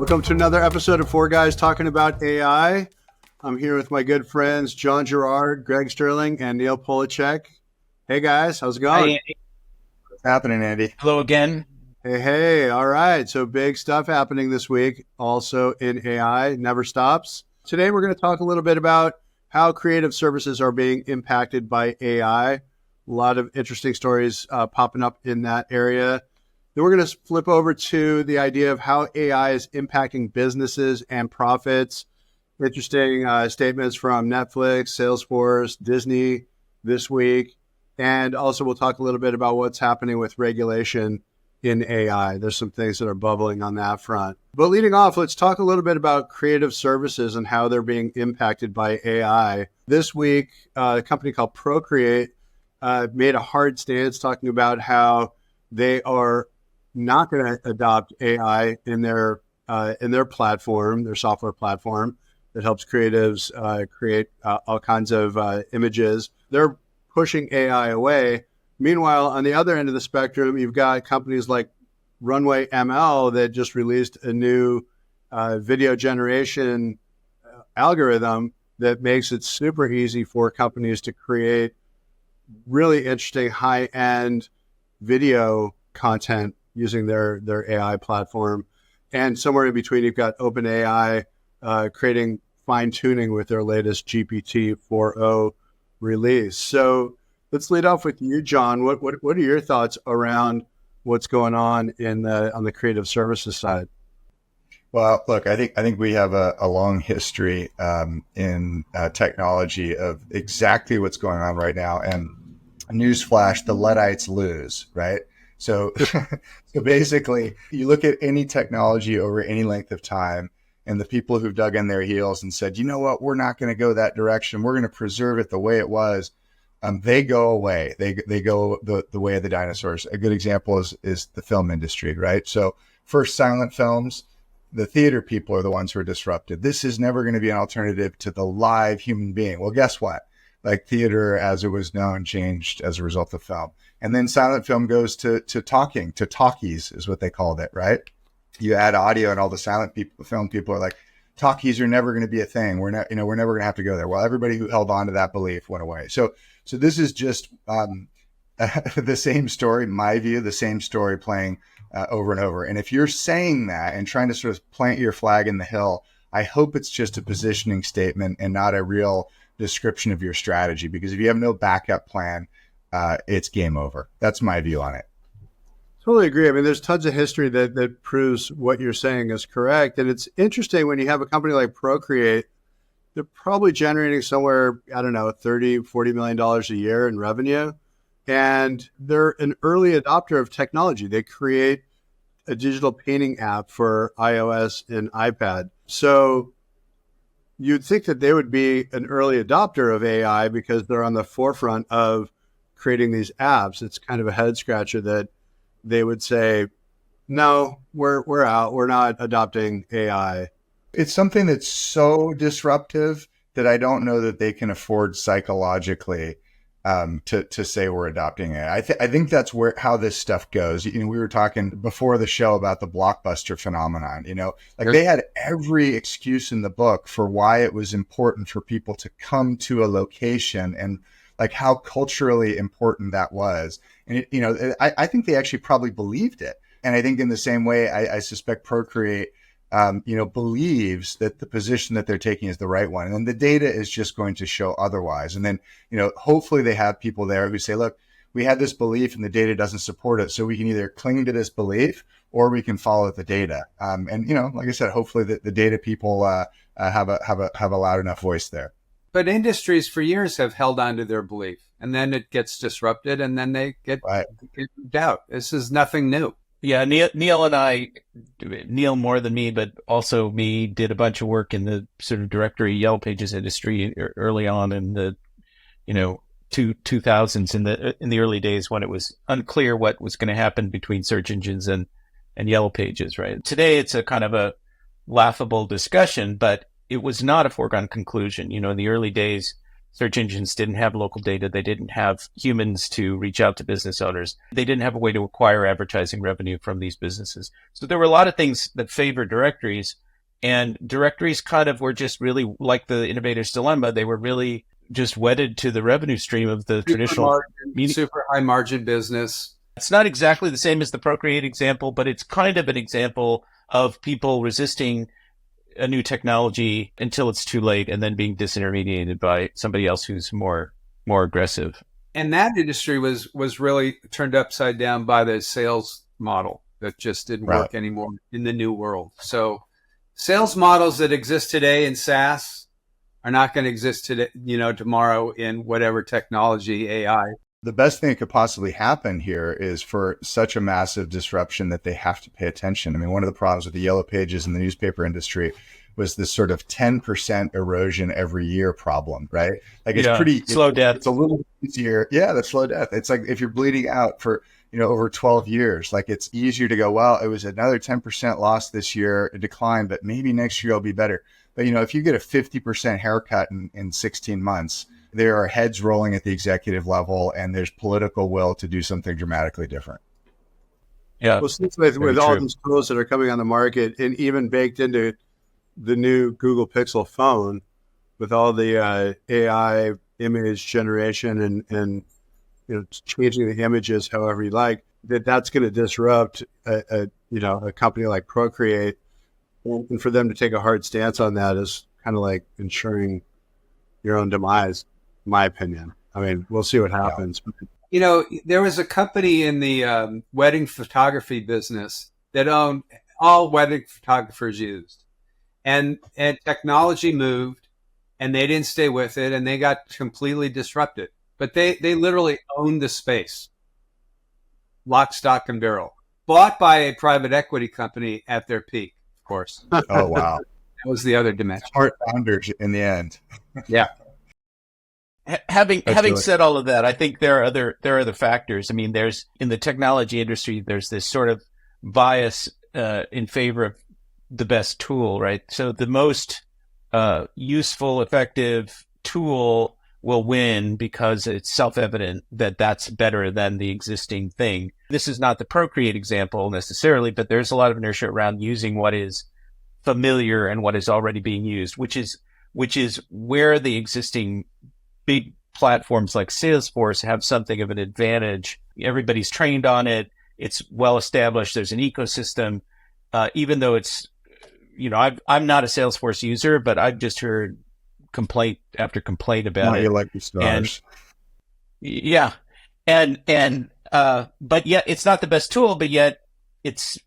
Welcome to another episode of Four Guys Talking About AI. I'm here with my good friends, John Gerard, Greg Sterling, and Neil Polacek. Hey guys, how's it going? Hi, Andy. What's happening, Andy? Hello again. Hey, all right. So big stuff happening this week, also in AI, never stops. Today we're going to talk a little bit about how creative services are being impacted by AI. A lot of interesting stories popping up in that area. Then we're going to flip over to the idea of how AI is impacting businesses and profits. Interesting statements from Netflix, Salesforce, Disney this week. And also we'll talk a little bit about what's happening with regulation in AI. There's some things that are bubbling on that front. But leading off, let's talk a little bit about creative services and how they're being impacted by AI. This week, a company called Procreate made a hard stance talking about how they are not going to adopt AI in their platform, their software platform that helps creatives create all kinds of images. They're pushing AI away. Meanwhile, on the other end of the spectrum, you've got companies like Runway ML that just released a new video generation algorithm that makes it super easy for companies to create really interesting high-end video content using their AI platform. And somewhere in between, you've got OpenAI creating fine-tuning with their latest GPT 4.0 release. So let's lead off with you, John. What are your thoughts around what's going on on the creative services side? Well, look, I think we have a long history in technology of exactly what's going on right now. And newsflash, the Luddites lose, right? So, so basically, you look at any technology over any length of time, and the people who've dug in their heels and said, you know what, we're not going to go that direction. We're going to preserve it the way it was. They go away. They go the way of the dinosaurs. A good example is the film industry, right? So first silent films, the theater people are the ones who are disrupted. This is never going to be an alternative to the live human being. Well, guess what? Like theater as it was known changed as a result of film. And then silent film goes to talkies is what they called it, right? You add audio and all the silent people, film people are like, talkies are never going to be a thing. We're never going to have to go there. Well, everybody who held on to that belief went away. So this is just the same story, in my view, the same story playing over and over. And if you're saying that and trying to sort of plant your flag in the hill, I hope it's just a positioning statement and not a real description of your strategy. Because if you have no backup plan, it's game over. That's my view on it. Totally agree. I mean, there's tons of history that proves what you're saying is correct. And it's interesting when you have a company like Procreate, they're probably generating somewhere, I don't know, $30, $40 million a year in revenue. And they're an early adopter of technology. They create a digital painting app for iOS and iPad. So you'd think that they would be an early adopter of AI because they're on the forefront of creating these apps. It's kind of a head scratcher that they would say, no, we're out. We're not adopting AI. It's something that's so disruptive that I don't know that they can afford psychologically to say we're adopting it. I think that's how this stuff goes. You know, we were talking before the show about the blockbuster phenomenon. You know, like they had every excuse in the book for why it was important for people to come to a location and like how culturally important that was. And I think they actually probably believed it. And I think in the same way, I suspect Procreate believes that the position that they're taking is the right one. And then the data is just going to show otherwise. And then, hopefully they have people there who say, look, we had this belief and the data doesn't support it. So we can either cling to this belief or we can follow the data. Like I said, hopefully the data people have a loud enough voice there. But industries for years have held on to their belief, and then it gets disrupted, and then they get moved out. This is nothing new. Yeah, Neil and I, Neil more than me, but also me, did a bunch of work in the sort of directory Yellow Pages industry early on in the, 2000s in the early days when it was unclear what was going to happen between search engines and Yellow Pages, right? Today it's a kind of a laughable discussion, but it was not a foregone conclusion. In the early days, Search engines didn't have local data. They didn't have humans to reach out to business owners. They didn't have a way to acquire advertising revenue from these businesses. So there were a lot of things that favored directories, and directories kind of were just really like the innovator's dilemma. They were really just wedded to the revenue stream of the traditional super high margin business. It's not exactly the same as the Procreate example, but it's kind of an example of people resisting a new technology until it's too late and then being disintermediated by somebody else who's more aggressive. And that industry was really turned upside down by the sales model that just didn't work anymore in the new world. So sales models that exist today in SaaS are not going to exist today, tomorrow in whatever technology, AI. The best thing that could possibly happen here is for such a massive disruption that they have to pay attention. I mean, one of the problems with the yellow pages in the newspaper industry was this sort of 10% erosion every year problem, right? Like it's pretty slow death. It's a little easier. Yeah, the slow death. It's like if you're bleeding out for, over 12 years, like it's easier to go, well, it was another 10% loss this year, a decline, but maybe next year it'll be better. But, if you get a 50% haircut in 16 months, there are heads rolling at the executive level, and there's political will to do something dramatically different. Yeah. Well, since with all these tools that are coming on the market and even baked into the new Google Pixel phone with all the AI image generation and changing the images however you like, that's going to disrupt a company like Procreate. And for them to take a hard stance on that is kind of like ensuring your own demise, in my opinion. I mean, we'll see what happens. Yeah. There was a company in the wedding photography business that owned all wedding photographers used. And technology moved, and they didn't stay with it, and they got completely disrupted. But they literally owned the space, lock, stock, and barrel. Bought by a private equity company at their peak, of course. Oh, wow. That was the other dimension. Smart founders in the end. Yeah. Having said all of that, I think there are other factors. I mean, there's in the technology industry, there's this sort of bias in favor of the best tool, right? So the most useful, effective tool will win because it's self-evident that that's better than the existing thing. This is not the Procreate example necessarily, but there's a lot of inertia around using what is familiar and what is already being used, which is where the existing big platforms like Salesforce have something of an advantage. Everybody's trained on it. It's well established. There's an ecosystem. Even though it's, I'm not a Salesforce user, but I've just heard complaint after complaint about it. You like the stars. But yet it's not the best tool, but yet it's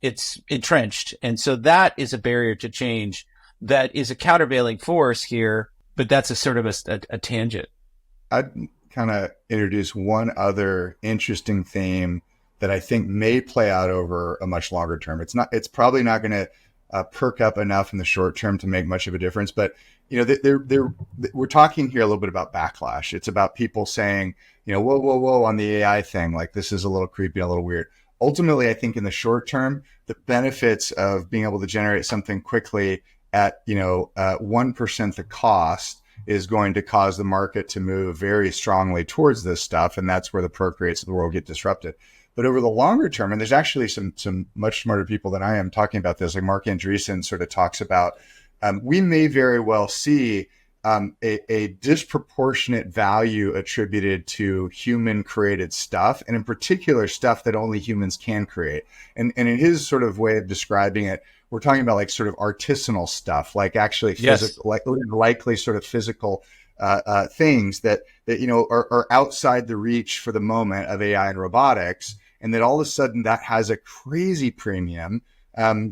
entrenched. And so that is a barrier to change. That is a countervailing force here, but that's a sort of a tangent. I'd kind of introduce one other interesting theme that I think may play out over a much longer term. It's probably not going to perk up enough in the short term to make much of a difference. But, we're talking here a little bit about backlash. It's about people saying, whoa, on the AI thing, like this is a little creepy, a little weird. Ultimately, I think in the short term, the benefits of being able to generate something quickly at, 1% the cost is going to cause the market to move very strongly towards this stuff. And that's where the Procreates of the world get disrupted. But over the longer term, and there's actually some much smarter people than I am talking about this, like Mark Andreessen sort of talks about, we may very well see a disproportionate value attributed to human created stuff, and in particular stuff that only humans can create. And in his sort of way of describing it, we're talking about like sort of artisanal stuff, like actually physical, like likely sort of physical things that are outside the reach for the moment of AI and robotics, and that all of a sudden that has a crazy premium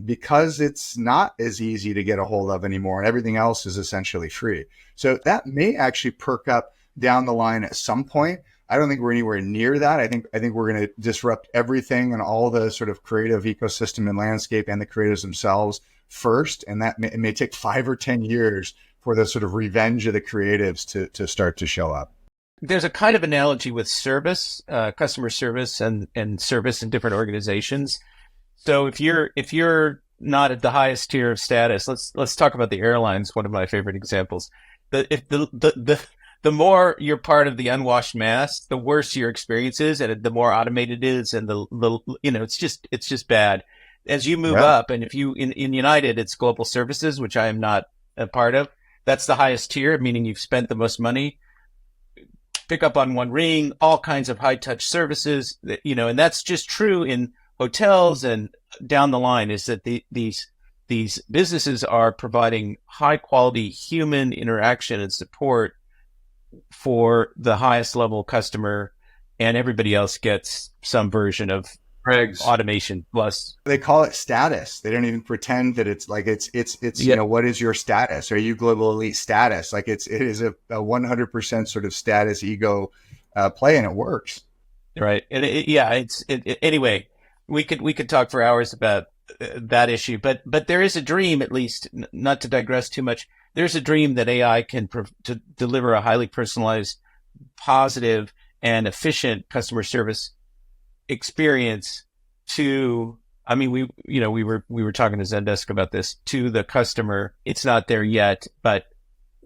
because it's not as easy to get a hold of anymore, and everything else is essentially free. So that may actually perk up down the line at some point. I don't think we're anywhere near that. I think we're going to disrupt everything and all the sort of creative ecosystem and landscape and the creatives themselves first, and that it may take 5 or 10 years for the sort of revenge of the creatives to start to show up. There's a kind of analogy with service, customer service and service in different organizations. So if you're not at the highest tier of status, let's talk about the airlines. One of my favorite examples. The the more you're part of the unwashed mass, the worse your experience is, and the more automated it is, and the it's just bad. As you move up, and if you in United, it's global services, which I am not a part of. That's the highest tier, meaning you've spent the most money. Pick up on one ring, all kinds of high touch services, and that's just true in hotels and down the line. Is that these businesses are providing high quality human interaction and support for the highest level customer, and everybody else gets some version of automation plus. They call it status. They don't even pretend that it's like it's what is your status? Are you global elite status? Like it is a 100% sort of status ego play, and it works. Right. And anyway, we could talk for hours about that issue, but there is a dream, at least not to digress too much. There's a dream that AI can to deliver a highly personalized, positive, and efficient customer service experience to. I mean, we were talking to Zendesk about this, to the customer. It's not there yet, but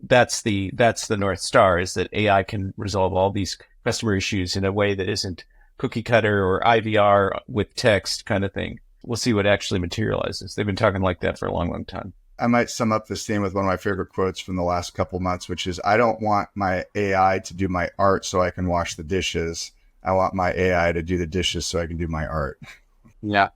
that's the North Star, is that AI can resolve all these customer issues in a way that isn't cookie cutter or IVR with text kind of thing. We'll see what actually materializes. They've been talking like that for a long, long time. I might sum up this theme with one of my favorite quotes from the last couple months, which is, I don't want my AI to do my art so I can wash the dishes. I want my AI to do the dishes so I can do my art. Yeah.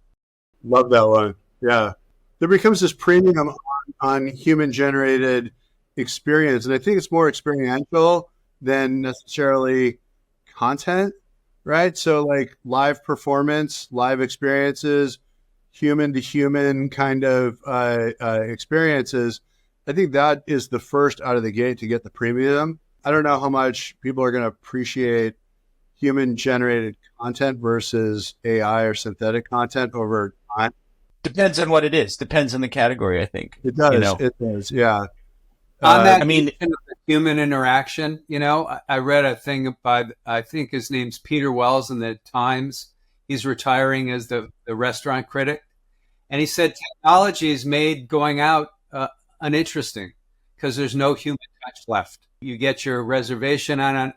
Love that one. Yeah. There becomes this premium on human generated experience. And I think it's more experiential than necessarily content, right? So like live performance, live experiences, human to human kind of experiences. I think that is the first out of the gate to get the premium. I don't know how much people are going to appreciate human generated content versus AI or synthetic content over time. Depends on what it is. Depends on the category, I think. It does. It does. Yeah. On that, human interaction, I read a thing by, I think his name's Peter Wells in the Times. He's retiring as the restaurant critic. And he said technology has made going out uninteresting because there's no human touch left. You get your reservation on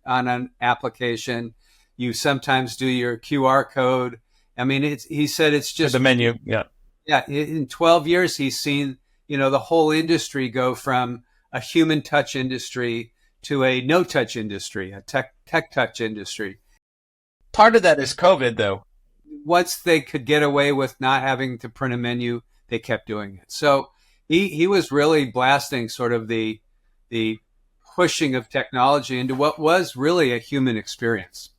an application. You sometimes do your QR code. I mean, he said it's just the menu. Yeah. Yeah. In 12 years, he's seen, the whole industry go from a human touch industry to a no touch industry, a tech touch industry. Part of that is COVID, though. Once they could get away with not having to print a menu, they kept doing it. So he was really blasting sort of the pushing of technology into what was really a human experience.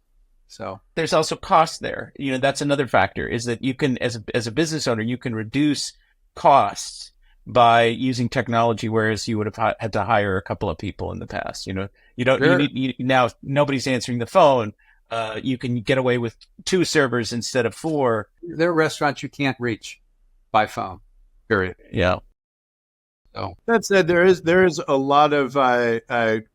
So there's also cost there. That's another factor, is that you can, as a business owner, you can reduce costs by using technology, whereas you would have had to hire a couple of people in the past. You don't now nobody's answering the phone. You can get away with 2 servers instead of 4. There are restaurants you can't reach by phone. Period. Yeah. So that said, there is a lot of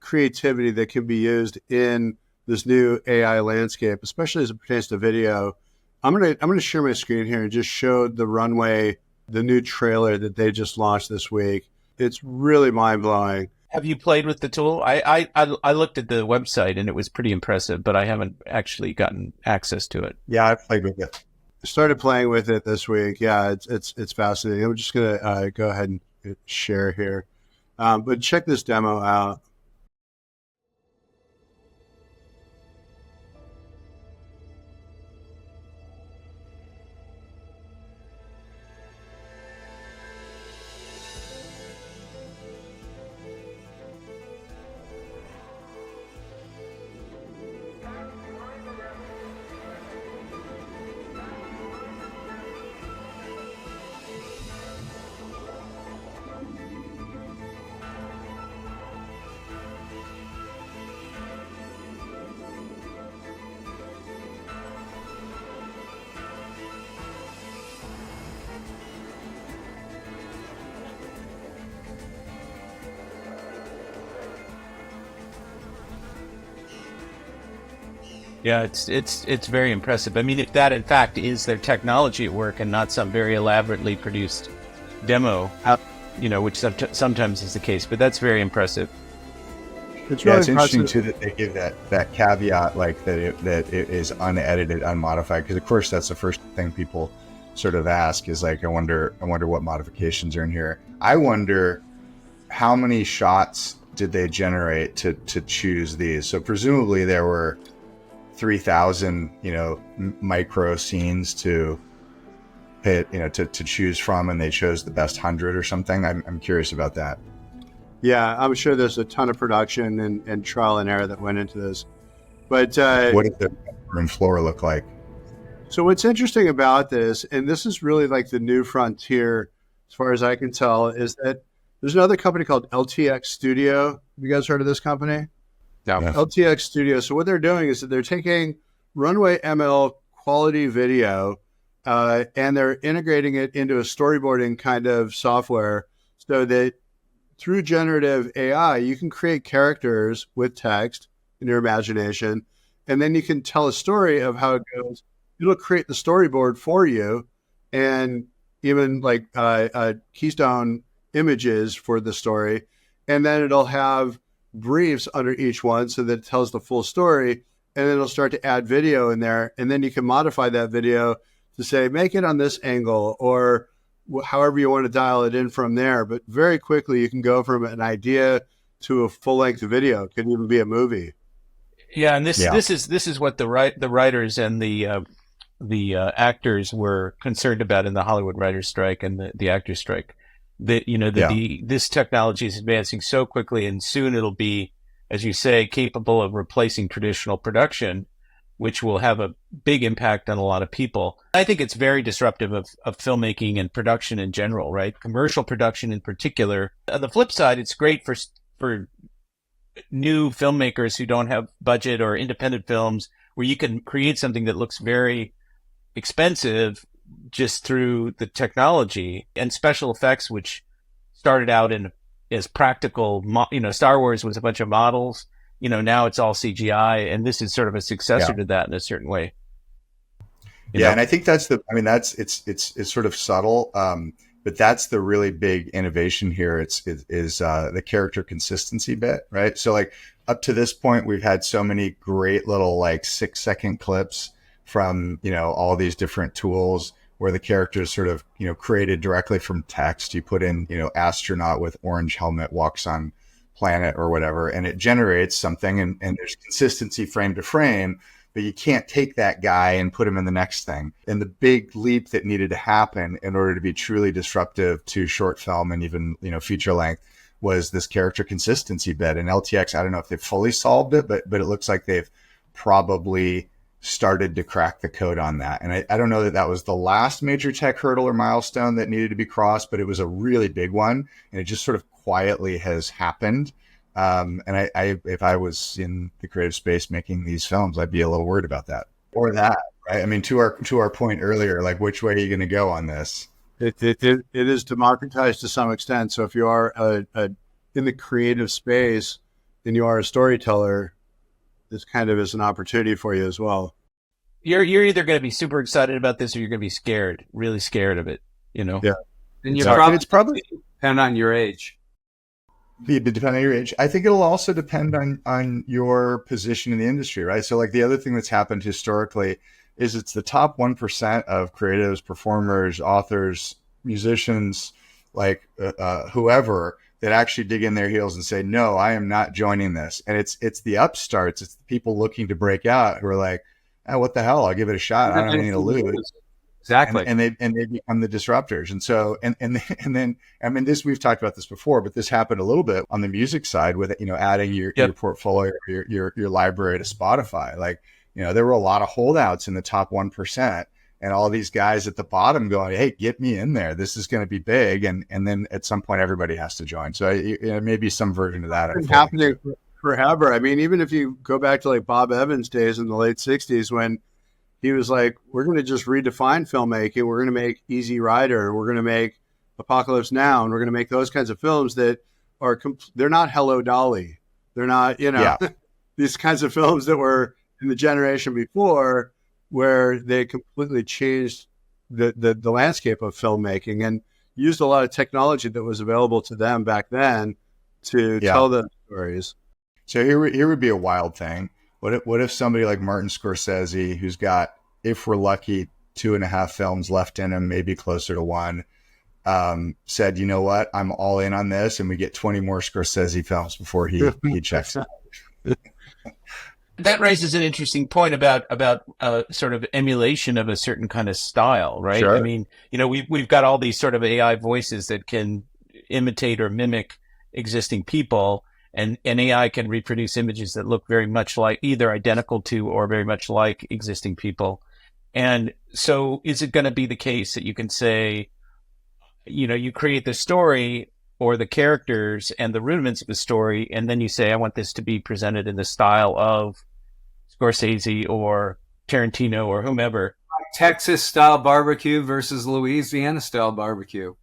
creativity that can be used in this new AI landscape, especially as it pertains to video. I'm gonna share my screen here and just show the Runway, the new trailer that they just launched this week. It's really mind blowing. Have you played with the tool? I looked at the website and it was pretty impressive, but I haven't actually gotten access to it. Yeah, I played with it. I started playing with it this week. Yeah, it's fascinating. I'm just gonna go ahead and share here, but check this demo out. Yeah, it's very impressive. I mean, if that in fact is their technology at work and not some very elaborately produced demo, which sometimes is the case, but that's very impressive. It's Yeah, really it's interesting impressive. too that they give that caveat, like that it is unedited, unmodified, because of course that's the first thing people sort of ask is like, I wonder what modifications are in here. I wonder how many shots did they generate to choose these. So presumably there were 3,000 micro scenes to hit, to choose from, and they chose the best 100 or something. I'm curious about that. Yeah, I'm sure there's a ton of production and trial and error that went into this. But What did the room floor look like? so what's interesting about this, and this is really like the new frontier, as far as I can tell, is that there's another company called LTX Studio. Have you guys heard of this company? No. Yeah. LTX Studio. So what they're doing is that they're taking Runway ML quality video and they're integrating it into a storyboarding kind of software so that through generative AI, you can create characters with text in your imagination, and then you can tell a story of how it goes. It'll create the storyboard for you, and even like keystone images for the story, and then it'll have briefs under each one so that it tells the full story, and then it'll start to add video in there, and then you can modify that video to say, make it on this angle, or however you want to dial it in from there. But very quickly, you can go from an idea to a full-length video. It could even be a movie. Yeah, and this is what the writers and the actors were concerned about in the Hollywood writers' strike and the actors' strike. This technology is advancing so quickly, and soon it'll be, as you say, capable of replacing traditional production, which will have a big impact on a lot of people. I think it's very disruptive of filmmaking and production in general, right? Commercial production in particular. On the flip side, it's great for new filmmakers who don't have budget or independent films, where you can create something that looks very expensive just through the technology and special effects, which started out as practical. Star Wars was a bunch of models. Now it's all CGI, and this is sort of a successor to that in a certain way. And I think that's it's sort of subtle, but that's the really big innovation here. Is the character consistency bit, right? So like up to this point, we've had so many great little like 6-second clips from all these different tools where the character is sort of created directly from text. You put in astronaut with orange helmet walks on planet or whatever, and it generates something, and there's consistency frame to frame, but you can't take that guy and put him in the next thing. And the big leap that needed to happen in order to be truly disruptive to short film and even feature length was this character consistency bit. And LTX, I don't know if they've fully solved it, but it looks like they've probably started to crack the code on that. And I don't know that was the last major tech hurdle or milestone that needed to be crossed, but it was a really big one, and it just sort of quietly has happened. And I if I was in the creative space making these films, I'd be a little worried about that or that, right? I mean, to our point earlier, like which way are you going to go on this? It is democratized to some extent. So if you are in the creative space and you are a storyteller, this kind of is an opportunity for you as well. You're either going to be super excited about this, or you're going to be scared, really scared of it. Yeah. And It's probably depend on your age. Depending on your age. I think it'll also depend on your position in the industry, right? So like the other thing that's happened historically is it's the top 1% of creatives, performers, authors, musicians, like whoever, that actually dig in their heels and say, no, I am not joining this. And it's the upstarts, it's the people looking to break out who are like, oh, what the hell? I'll give it a shot. I don't have anything to lose. Exactly. And they become the disruptors. And so, and then, I mean, we've talked about this before, but this happened a little bit on the music side with, adding your portfolio, your library to Spotify. Like, there were a lot of holdouts in the top 1%, and all these guys at the bottom going, hey, get me in there. This is going to be big. And then at some point, everybody has to join. So maybe some version of that. It's been happening forever. I mean, even if you go back to like Bob Evans' days in the late 60s, when he was like, we're going to just redefine filmmaking. We're going to make Easy Rider. We're going to make Apocalypse Now. And we're going to make those kinds of films that are, they're not Hello Dolly. They're not, these kinds of films that were in the generation before, where they completely changed the landscape of filmmaking and used a lot of technology that was available to them back then to tell those stories. So here would be a wild thing. What if somebody like Martin Scorsese, who's got, if we're lucky, 2.5 films left in him, maybe closer to one, said, you know what, I'm all in on this, and we get 20 more Scorsese films before he checks out. That raises an interesting point about sort of emulation of a certain kind of style, right? Sure. I mean, we've got all these sort of AI voices that can imitate or mimic existing people, and AI can reproduce images that look very much like, either identical to or very much like existing people. And so is it going to be the case that you can say, you create the story or the characters and the rudiments of the story, and then you say, I want this to be presented in the style of Scorsese or Tarantino or whomever. Texas style barbecue versus Louisiana style barbecue,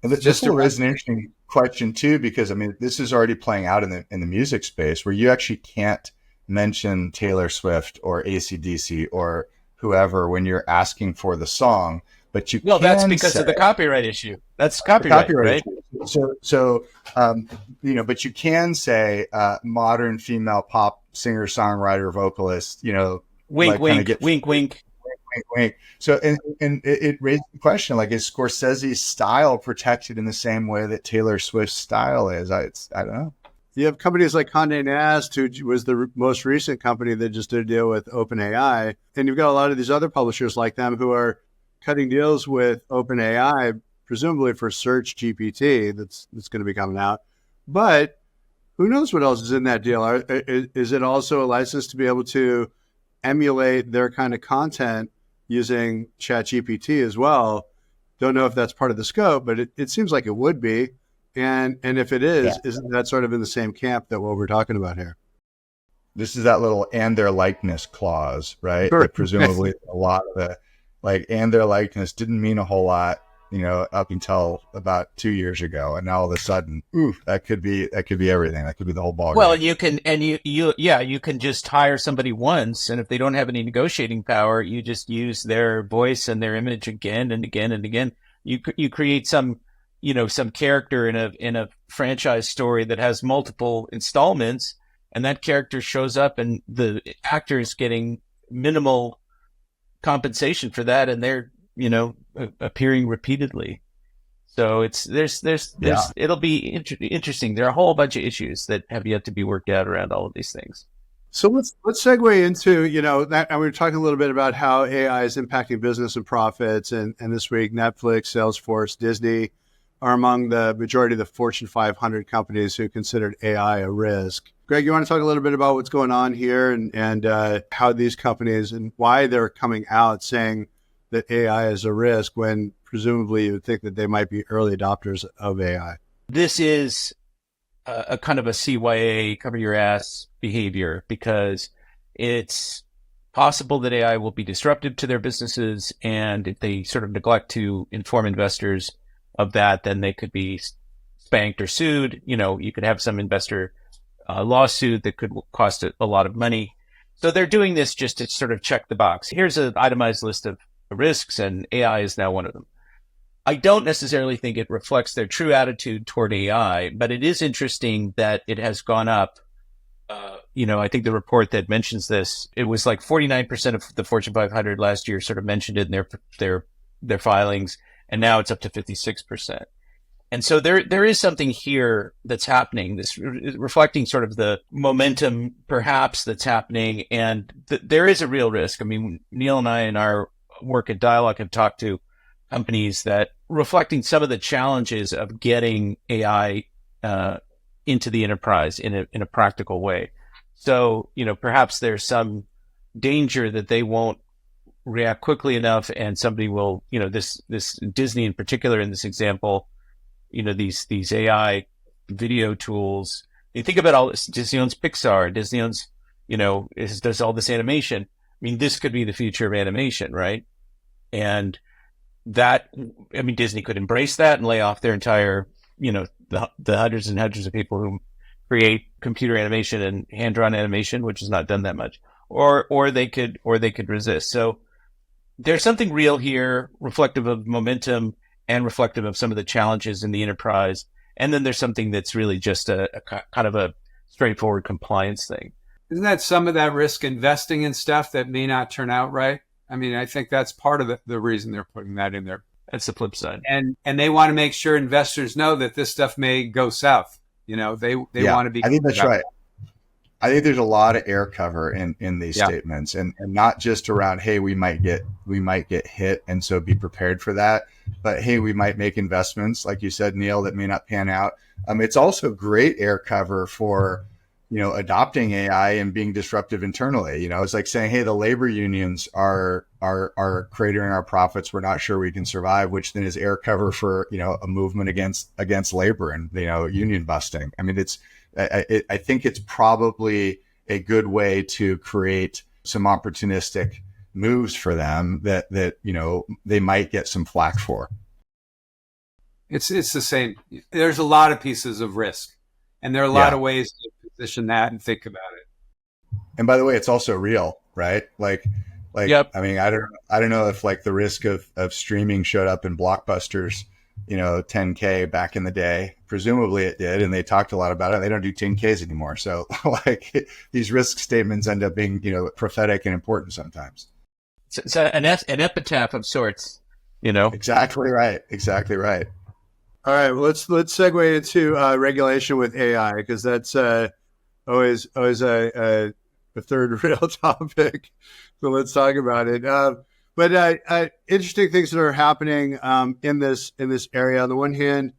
This will raise an interesting question too, because I mean, this is already playing out in the music space, where you actually can't mention Taylor Swift or AC/DC or whoever when you're asking for the song, but you well, that's because of the copyright issue. That's copyright, right? Issue. So but you can say modern female pop singer, songwriter, vocalist. Wink, wink, wink, wink. Wink. So, and it raised the question, like, is Scorsese's style protected in the same way that Taylor Swift's style is? I don't know. You have companies like Condé Nast, who was the most recent company that just did a deal with OpenAI. And you've got a lot of these other publishers like them who are cutting deals with OpenAI, presumably for Search GPT that's going to be coming out. But who knows what else is in that deal? Is it also a license to be able to emulate their kind of content using ChatGPT as well? Don't know if that's part of the scope, but it seems like it would be. And if it is, isn't that sort of in the same camp that what we're talking about here? This is that little and their likeness clause, right? Sure. That presumably a lot of the and their likeness didn't mean a whole lot, up until about 2 years ago. And now all of a sudden, that could be everything. That could be the whole ballgame. Well, you can just hire somebody once, and if they don't have any negotiating power, you just use their voice and their image again and again and again. You create some character in a franchise story that has multiple installments, and that character shows up, and the actor is getting minimal compensation for that, and they're appearing repeatedly. So it'll be interesting. There are a whole bunch of issues that have yet to be worked out around all of these things. So let's segue into that, and we were talking a little bit about how AI is impacting business and profits, and this week Netflix, Salesforce, Disney are among the majority of the Fortune 500 companies who considered AI a risk. Greg, you want to talk a little bit about what's going on here and how these companies and why they're coming out saying that AI is a risk when presumably you would think that they might be early adopters of AI? This is a kind of a CYA, cover your ass behavior, because it's possible that AI will be disruptive to their businesses. And if they sort of neglect to inform investors of that, then they could be spanked or sued. You could have some investor lawsuit that could cost a lot of money. So they're doing this just to sort of check the box. Here's an itemized list of risks, and AI is now one of them. I don't necessarily think it reflects their true attitude toward AI, but it is interesting that it has gone up. I think the report that mentions this, it was like 49% of the Fortune 500 last year sort of mentioned it in their filings, and now it's up to 56%. And so there is something here that's happening, this reflecting sort of the momentum perhaps that's happening, and there is a real risk. I mean, Neil and I in our work at Dialogue have talked to companies that reflecting some of the challenges of getting AI into the enterprise in a practical way. So, perhaps there's some danger that they won't react quickly enough, and somebody will, this Disney in particular in this example, these AI video tools. You think about all this. Disney owns Pixar. Disney owns, does all this animation. I mean, this could be the future of animation, right? And Disney could embrace that and lay off their entire, the hundreds and hundreds of people who create computer animation and hand-drawn animation, which has not done that much, or they could resist. So there's something real here, reflective of momentum and reflective of some of the challenges in the enterprise. And then there's something that's really just a kind of a straightforward compliance thing. Isn't that some of that risk investing in stuff that may not turn out right? I mean, I think that's part of the reason they're putting that in there. That's the flip side. And they want to make sure investors know that this stuff may go south. They want to be. I think that's right. I think there's a lot of air cover in these statements, and not just around, hey, we might get hit, and so be prepared for that. But hey, we might make investments, like you said, Neil, that may not pan out. It's also great air cover for adopting AI and being disruptive internally. It's like saying, hey, the labor unions are cratering our profits. We're not sure we can survive, which then is air cover for a movement against labor and union busting. I mean, I think it's probably a good way to create some opportunistic moves for them that they might get some flack for. It's the same. There's a lot of pieces of risk, and there are a lot of ways to position that and think about it. And by the way, it's also real, right? Like, yep. I mean, I don't know if like the risk of streaming showed up in Blockbusters, 10K back in the day. Presumably it did, and they talked a lot about it. They don't do 10Ks anymore. So like these risk statements end up being, prophetic and important sometimes. It's an epitaph of sorts, Exactly right. Exactly right. All right, well, let's segue into regulation with AI, because that's always a third real topic. So let's talk about it. But interesting things that are happening in this area. On the one hand,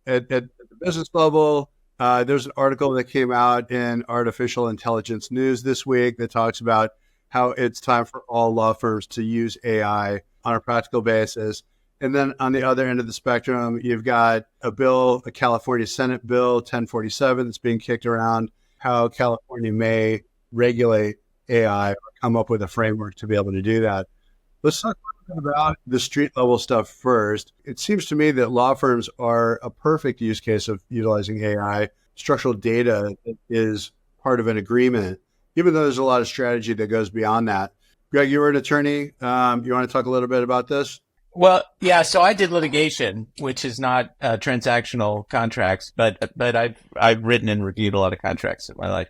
at the business level, there's an article that came out in Artificial Intelligence News this week that talks about how it's time for all law firms to use AI on a practical basis. And then on the other end of the spectrum, you've got a California Senate bill 1047 that's being kicked around, how California may regulate AI or come up with a framework to be able to do that. Let's talk about the street level stuff first. It seems to me that law firms are a perfect use case of utilizing AI. Structural data is part of an agreement, even though there's a lot of strategy that goes beyond that. Greg, you were an attorney. You want to talk a little bit about this? Well, yeah. So I did litigation, which is not transactional contracts, but I've written and reviewed a lot of contracts in my life.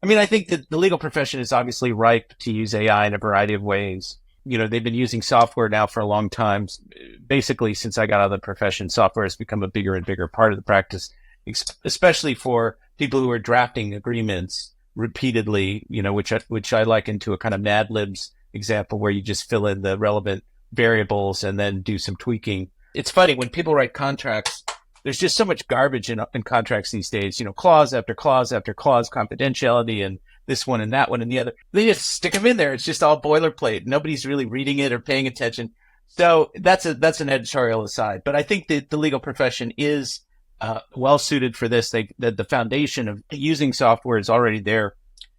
I mean, I think that the legal profession is obviously ripe to use AI in a variety of ways. They've been using software now for a long time. Basically, since I got out of the profession, software has become a bigger and bigger part of the practice, especially for people who are drafting agreements repeatedly, which I liken to a kind of Mad Libs example where you just fill in the relevant variables and then do some tweaking. It's funny when people write contracts, there's just so much garbage in contracts these days, clause after clause after clause, confidentiality and this one and that one and the other. They just stick them in there. It's just all boilerplate. Nobody's really reading it or paying attention. So that's an editorial aside. But I think that the legal profession is well suited for this. The foundation of using software is already there.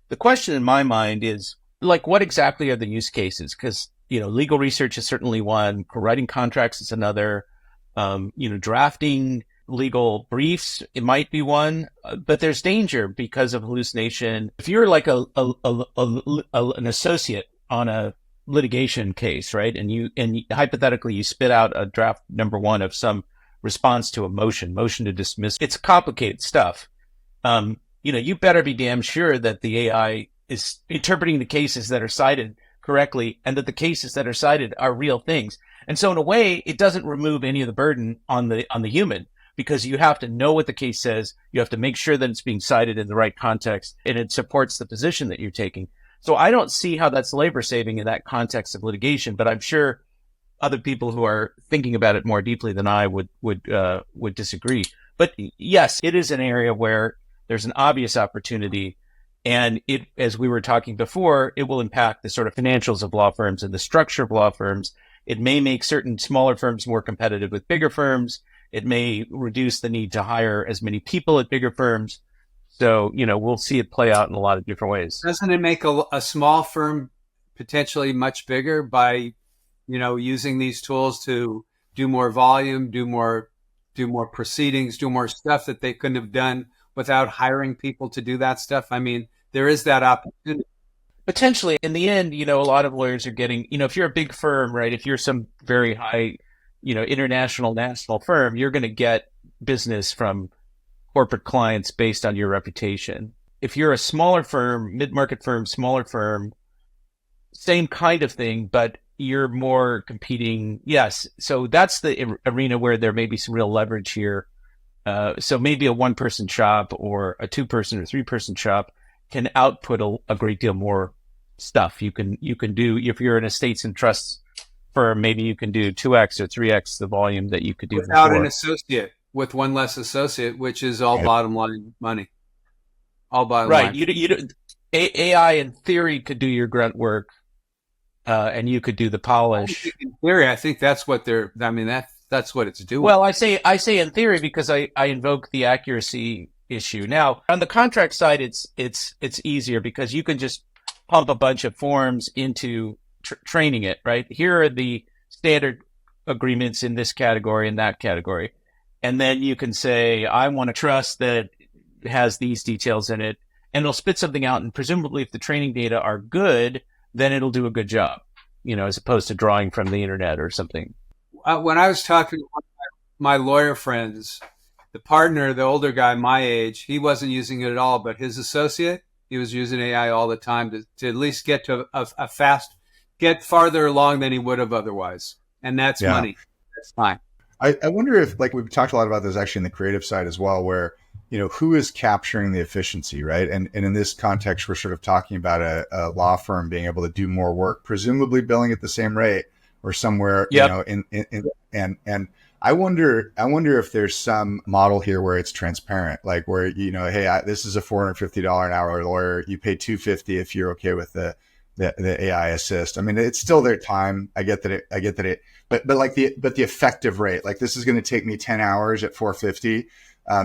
The question in my mind is, like, what exactly are the use cases? Because legal research is certainly one. Writing contracts is another. Drafting legal briefs, it might be one. But there's danger because of hallucination. If you're like an associate on a litigation case, right, and hypothetically you spit out a draft number one of some response to a motion to dismiss, it's complicated stuff. You better be damn sure that the AI is interpreting the cases that are cited correctly and that the cases that are cited are real things. And so in a way, it doesn't remove any of the burden on the human, because you have to know what the case says. You have to make sure that it's being cited in the right context and it supports the position that you're taking. So I don't see how that's labor saving in that context of litigation, but I'm sure other people who are thinking about it more deeply than I would disagree. But yes, it is an area where there's an obvious opportunity. And it, as we were talking before, it will impact the sort of financials of law firms and the structure of law firms. It may make certain smaller firms more competitive with bigger firms. It may reduce the need to hire as many people at bigger firms. So, we'll see it play out in a lot of different ways. Doesn't it make a small firm potentially much bigger by, using these tools to do more volume, do more proceedings, do more stuff that they couldn't have done without hiring people to do that stuff? I mean, there is that opportunity. Potentially. In the end, a lot of lawyers are getting, if you're a big firm, right, if you're some very high, international, national firm, you're going to get business from corporate clients based on your reputation. if you're a smaller firm, mid-market firm, smaller firm, same kind of thing, but you're more competing. Yes. So that's the arena where there may be some real leverage here. So maybe a one-person shop or a two-person or three-person shop can output a great deal more stuff. You can do, if you're an estates and trusts firm, maybe you can do 2x or 3x the volume that you could do without before. an associate, with one less associate, which is all bottom line money. All bottom line. Right. AI in theory could do your grunt work, and you could do the polish. In theory, I think that's what that's what it's doing. Well, I say in theory because I invoke the accuracy issue. Now, on the contract side, it's easier because you can just pump a bunch of forms into training it, right? Here are the standard agreements in this category and that category. And then you can say, I want a trust that has these details in it, and it'll spit something out. And presumably if the training data are good, then it'll do a good job, as opposed to drawing from the internet or something. When I was talking to my lawyer friends, the partner, the older guy my age, he wasn't using it at all, but his associate, he was using AI all the time to at least get to get farther along than he would have otherwise. And that's money. That's fine. I wonder if, like, we've talked a lot about this actually in the creative side as well, where, who is capturing the efficiency, right? And in this context, we're sort of talking about a law firm being able to do more work, presumably billing at the same rate or somewhere, and I wonder if there's some model here where it's transparent, like where, hey, this is a $450 an hour lawyer. You pay $250 if you're okay with the AI assist. I mean, it's still their time. I get that but the effective rate, like this is going to take me 10 hours at $450.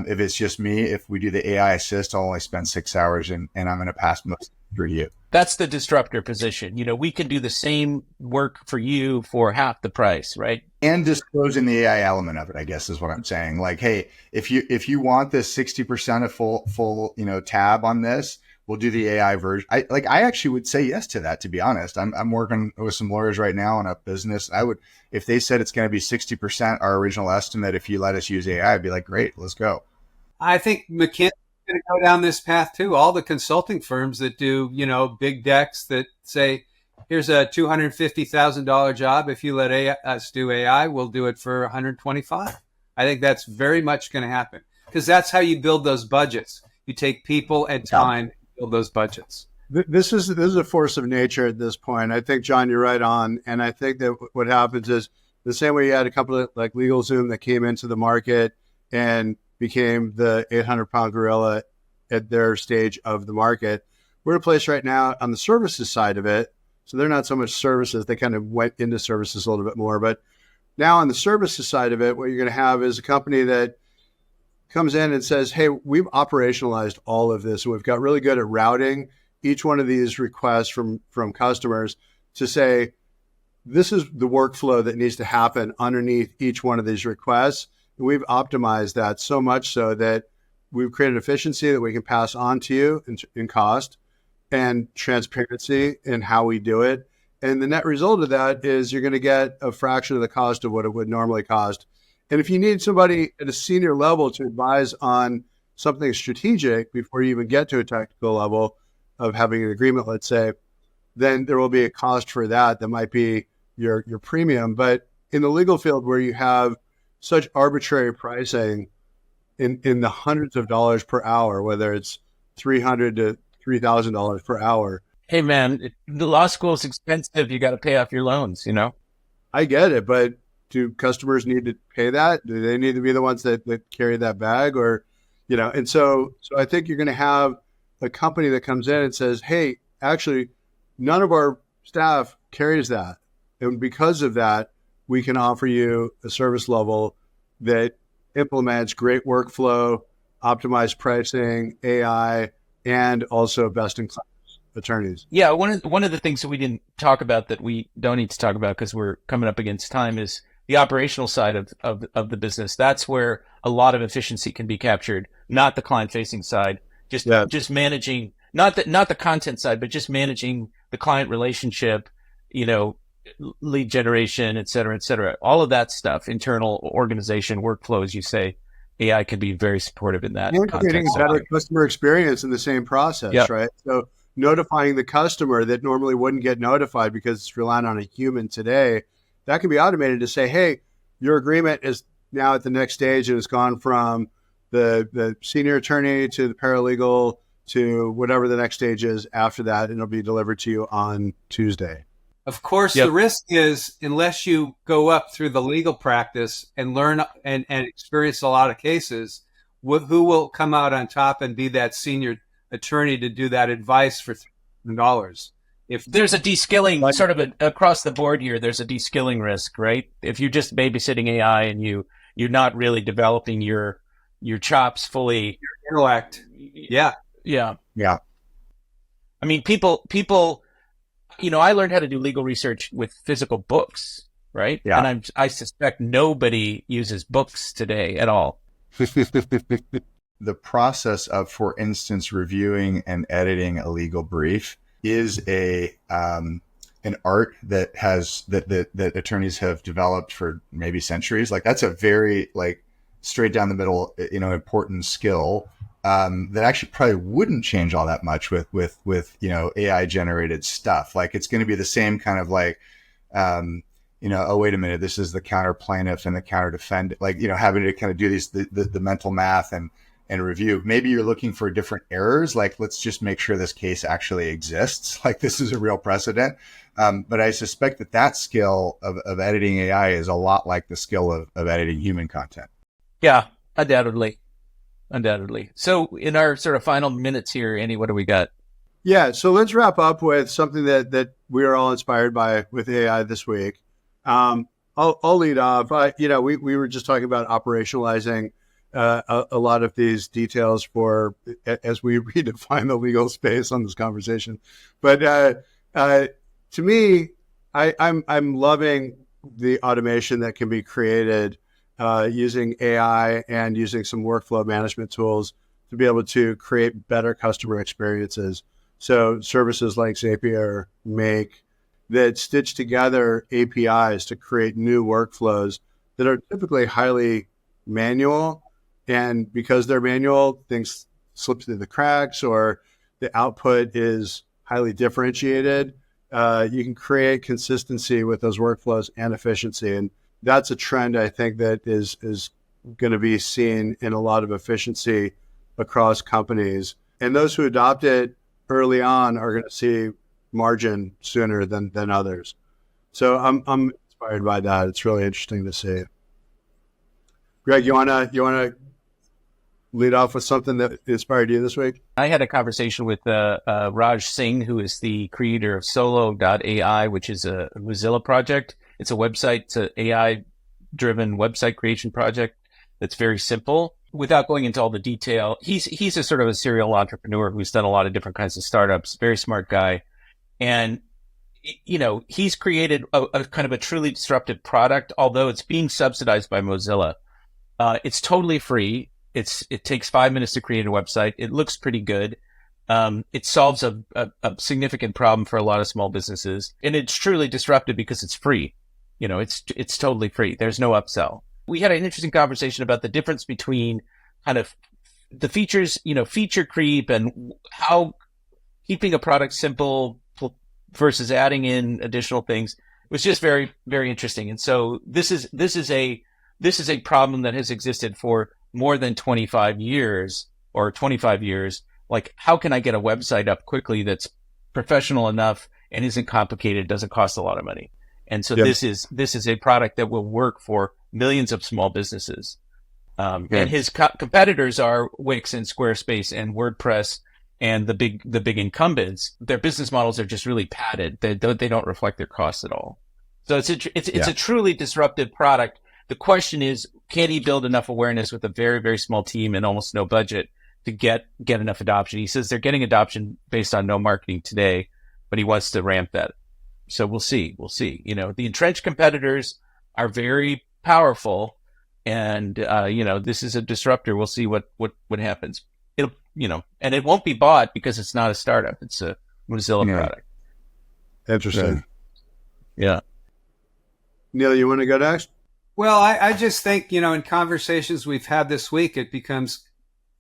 If it's just me, if we do the AI assist, I'll only spend 6 hours and I'm going to pass most through you. That's the disruptor position. We can do the same work for you for half the price, right? And disclosing the AI element of it, I guess, is what I'm saying. Like, hey, if you want this 60% of full tab on this, we'll do the AI version. I actually would say yes to that, to be honest. I'm working with some lawyers right now on a business. I would, if they said it's going to be 60% our original estimate, if you let us use AI, I'd be like, great, let's go. I think McKinsey's going to go down this path too. All the consulting firms that do, big decks that say, here's a $250,000 job. If you let us do AI, we'll do it for $125,000. I think that's very much going to happen because that's how you build those budgets. You take people and time. Build those budgets. This is a force of nature at this point. I think, John, you're right on. And I think that what happens is the same way you had a couple of like LegalZoom that came into the market and became the 800-pound gorilla at their stage of the market. We're in a place right now on the services side of it. So they're not so much services. They kind of went into services a little bit more. But now on the services side of it, what you're going to have is a company that comes in and says, hey, we've operationalized all of this. We've got really good at routing each one of these requests from customers to say, this is the workflow that needs to happen underneath each one of these requests. And we've optimized that so much so that we've created efficiency that we can pass on to you in cost and transparency in how we do it. And the net result of that is you're going to get a fraction of the cost of what it would normally cost. And if you need somebody at a senior level to advise on something strategic before you even get to a technical level of having an agreement, let's say, then there will be a cost for that. That might be your premium. But in the legal field where you have such arbitrary pricing in the hundreds of dollars per hour, whether it's $300 to $3,000 per hour. Hey, man, the law school is expensive. You got to pay off your loans, I get it, but do customers need to pay that? Do they need to be the ones that carry that bag or, and so I think you're going to have a company that comes in and says, hey, actually, none of our staff carries that. And because of that, we can offer you a service level that implements great workflow, optimized pricing, AI, and also best-in-class attorneys. Yeah, one of the things that we didn't talk about that we don't need to talk about because we're coming up against time is the operational side of the business. That's where a lot of efficiency can be captured, not the client-facing side. Just managing, not the content side, but just managing the client relationship, lead generation, et cetera, et cetera. All of that stuff, internal organization, workflow, as you say, AI can be very supportive in that And creating context. a better customer experience in the same process, Yep. right? So notifying the customer that normally wouldn't get notified because it's relying on a human today, that can be automated to say, hey, your agreement is now at the next stage and it's gone from the senior attorney to the paralegal to whatever the next stage is after that, and it'll be delivered to you on Tuesday. Of course, Yep. the risk is unless you go up through the legal practice and learn and experience a lot of cases, who will come out on top and be that senior attorney to do that advice for $3,000? If there's a de-skilling sort of across the board here, there's a de-skilling risk, right? If you're just babysitting AI and you're not really developing your chops fully, your intellect, yeah. I mean, people, I learned how to do legal research with physical books, right? Yeah. And I suspect nobody uses books today at all. The process of, for instance, reviewing and editing a legal brief is an art that that attorneys have developed for maybe centuries. Like that's a very straight down the middle, important skill that actually probably wouldn't change all that much with AI generated stuff. Like it's going to be the same kind of oh, wait a minute, this is the counter plaintiff and the counter defendant, having to kind of do the mental math and review. Maybe you're looking for different errors. Like, let's just make sure this case actually exists. Like this is a real precedent. But I suspect that skill of editing AI is a lot like the skill of editing human content. Yeah, undoubtedly. So in our sort of final minutes here, Andy, what do we got? Yeah, so let's wrap up with something that we are all inspired by with AI this week. I'll lead off. We were just talking about operationalizing a lot of these details as we redefine the legal space on this conversation. But to me, I'm loving the automation that can be created using AI and using some workflow management tools to be able to create better customer experiences. So services like Zapier, Make, that stitch together APIs to create new workflows that are typically highly manual. And because they're manual, things slip through the cracks or the output is highly differentiated. You can create consistency with those workflows and efficiency. And that's a trend I think that is going to be seen in a lot of efficiency across companies. And those who adopt it early on are going to see margin sooner than others. So I'm inspired by that. It's really interesting to see. Greg, you wanna lead off with something that inspired you this week? I had a conversation with Raj Singh, who is the creator of Solo.ai, which is a Mozilla project. It's a website, it's an AI-driven website creation project that's very simple. Without going into all the detail, he's a sort of a serial entrepreneur who's done a lot of different kinds of startups, very smart guy. And, he's created a kind of a truly disruptive product, although it's being subsidized by Mozilla. It's totally free. It takes 5 minutes to create a website. It looks pretty good. It solves a significant problem for a lot of small businesses, and it's truly disruptive because it's free. It's totally free. There's no upsell. We had an interesting conversation about the difference between kind of the features, feature creep, and how keeping a product simple versus adding in additional things. It was just very, very interesting. And so this is a problem that has existed for more than 25 years or 25 years. Like, how can I get a website up quickly that's professional enough and isn't complicated, doesn't cost a lot of money? And so this is a product that will work for millions of small businesses. And his competitors are Wix and Squarespace and WordPress and the big incumbents. Their business models are just really padded. They don't reflect their costs at all. So it's a truly disruptive product. The question is, can he build enough awareness with a very, very small team and almost no budget to get enough adoption? He says they're getting adoption based on no marketing today, but he wants to ramp that. So we'll see. The entrenched competitors are very powerful, and this is a disruptor. We'll see what happens. It'll and it won't be bought because it's not a startup. It's a Mozilla product. Interesting. Yeah. Neil, you want to go next? Well, I just think, in conversations we've had this week, it becomes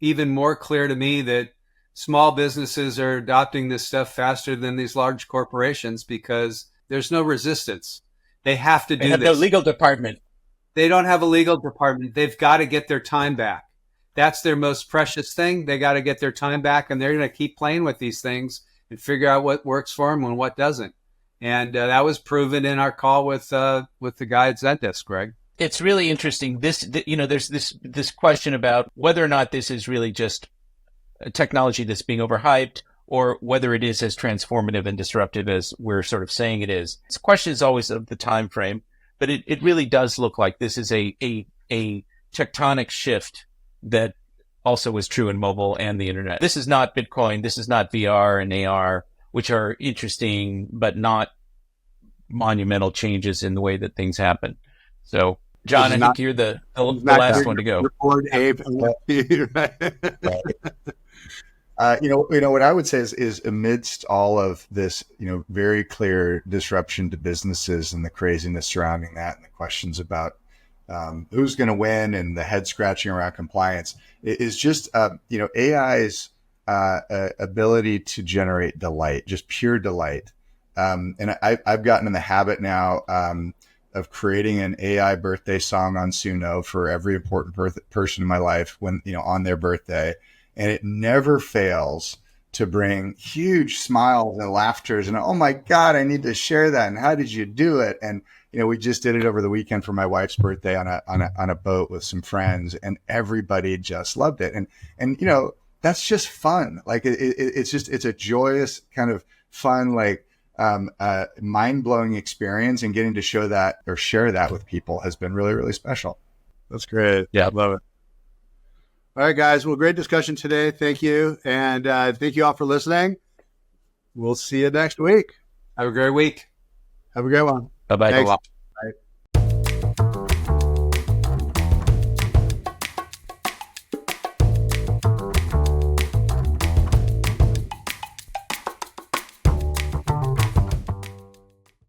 even more clear to me that small businesses are adopting this stuff faster than these large corporations because there's no resistance. They have to do They have this. no legal department. They don't have a legal department. They've got to get their time back. That's their most precious thing. They got to get their time back, and they're going to keep playing with these things and figure out what works for them and what doesn't. And that was proven in our call with the guy at Zendesk, Greg. It's really interesting. There's this question about whether or not this is really just a technology that's being overhyped, or whether it is as transformative and disruptive as we're sort of saying it is. The question is always of the time frame, but it really does look like this is a tectonic shift that also is true in mobile and the internet. This is not Bitcoin. This is not VR and AR, which are interesting, but not monumental changes in the way that things happen. So, John, I think you're the last one to go. Record Abe. What I would say is amidst all of this, very clear disruption to businesses and the craziness surrounding that, and the questions about who's going to win and the head scratching around compliance, is just AI's ability to generate delight, just pure delight. And I've gotten in the habit now of creating an AI birthday song on Suno for every important person in my life when, on their birthday. And it never fails to bring huge smiles and laughters and, oh my God, I need to share that. And how did you do it? And, we just did it over the weekend for my wife's birthday on a boat with some friends, and everybody just loved it. And that's just fun. Like it's a joyous kind of fun, like, mind-blowing experience, and getting to show that or share that with people has been really, really special. That's great. Yeah. Love it. All right, guys. Well, great discussion today. Thank you. And thank you all for listening. We'll see you next week. Have a great week. Have a great one. Bye-bye. Thanks.